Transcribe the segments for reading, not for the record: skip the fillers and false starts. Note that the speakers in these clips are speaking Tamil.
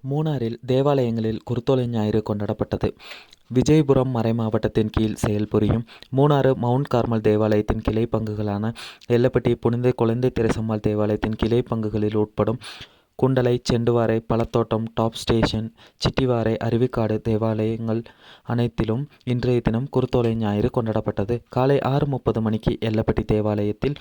மூணாறில் தேவாலயங்களில் குருத்தோலை ஞாயிறு கொண்டாடப்பட்டது. விஜயபுரம் மறைமாவட்டத்தின் கீழ் செயல்புரியும் மூணாறு மவுண்ட் கார்மல் தேவாலயத்தின் கிளை பங்குகளான எல்லப்பட்டி புனித குழந்தை திரசம்மாள் தேவாலயத்தின் கிளை பங்குகளில் உட்படும் குண்டலை, செண்டுவாரை, பழத்தோட்டம், டாப் ஸ்டேஷன், சிட்டிவாரை, அருவிக்காடு தேவாலயங்கள் அனைத்திலும் இன்றைய தினம் குருத்தோலை ஞாயிறு கொண்டாடப்பட்டது. காலை 6:30 மணிக்கு எல்லப்பட்டி தேவாலயத்தில்,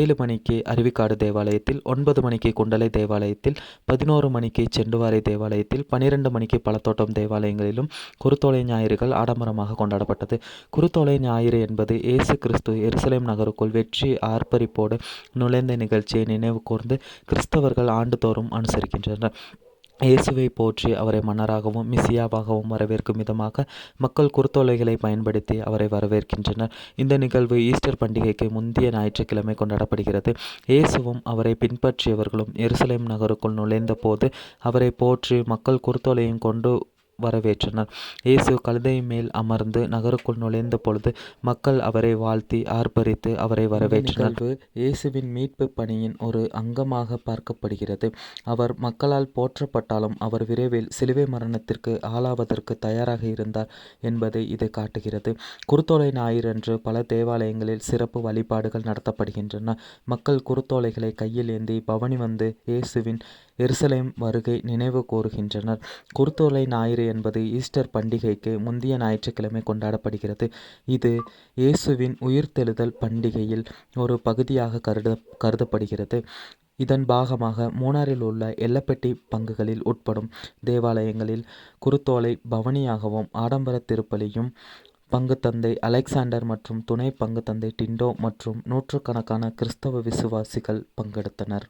7 மணிக்கு அருவிக்காடு தேவாலயத்தில், 9 மணிக்கு குண்டலை தேவாலயத்தில், 11 மணிக்கு செண்டுவாரை தேவாலயத்தில், 12 மணிக்கு பழத்தோட்டம் தேவாலயங்களிலும் குருத்தோலை ஞாயிறுகள் ஆடம்பரமாக கொண்டாடப்பட்டது. குருத்தோலை ஞாயிறு என்பது இயேசு கிறிஸ்து எருசலேம் நகருக்குள் வெற்றி ஆர்ப்பரிப்போடு நுழைந்த நிகழ்ச்சியை நினைவு கூர்ந்து கிறிஸ்தவர்கள் ஆண்டுதோறும் அனுசரிக்கின்றனர். இயேசுவை போற்றி அவரை மன்னராகவும் மிசியாவாகவும் வரவேற்கும் விதமாக மக்கள் குருத்தோலைகளை பயன்படுத்தி அவரை வரவேற்கின்றனர். இந்த நிகழ்வு ஈஸ்டர் பண்டிகைக்கு முந்தைய ஞாயிற்றுக்கிழமை கொண்டாடப்படுகிறது. இயேசுவும் அவரை பின்பற்றியவர்களும் எருசலேம் நகருக்குள் நுழைந்த போது அவரை போற்றி மக்கள் குருத்தோலையும் கொண்டு வரவேற்றனர். இயேசு கழுதை மேல் அமர்ந்து நகருக்குள் நுழைந்த பொழுது மக்கள் அவரை வாழ்த்தி ஆர்ப்பரித்து அவரை வரவேற்றனர். இயேசுவின் மீட்பு பணியின் ஒரு அங்கமாக பார்க்கப்படுகிறது. அவர் மக்களால் போற்றப்பட்டாலும் அவர் விரைவில் சிலுவை மரணத்திற்கு ஆளாவதற்கு தயாராக இருந்தார் என்பதை இது காட்டுகிறது. குருத்தோலை ஞாயிறன்று பல தேவாலயங்களில் சிறப்பு வழிபாடுகள் நடத்தப்படுகின்றன. மக்கள் குருத்தோலைகளை கையில் ஏந்தி பவனி வந்து இயேசுவின் எருசலேம் வருகை நினைவு கூறுகின்றனர். குருத்தோலை ஞாயிறு என்பது ஈஸ்டர் பண்டிகைக்கு முந்தைய ஞாயிற்றுக்கிழமை கொண்டாடப்படுகிறது. இது இயேசுவின் உயிர்த்தெழுதல் பண்டிகையில் ஒரு பகுதியாக கருதப்படுகிறது. இதன் பாகமாக மூணாறில் உள்ள எல்லப்பட்டி பங்குகளில் உட்படும் தேவாலயங்களில் குருத்தோலை பவனியாகவும் ஆடம்பர திருப்பலியும் பங்குத்தந்தை அலெக்சாண்டர் மற்றும் துணை பங்குத்தந்தை டிண்டோ மற்றும் நூற்றுக்கணக்கான கிறிஸ்தவ விசுவாசிகள் பங்கெடுத்தனர்.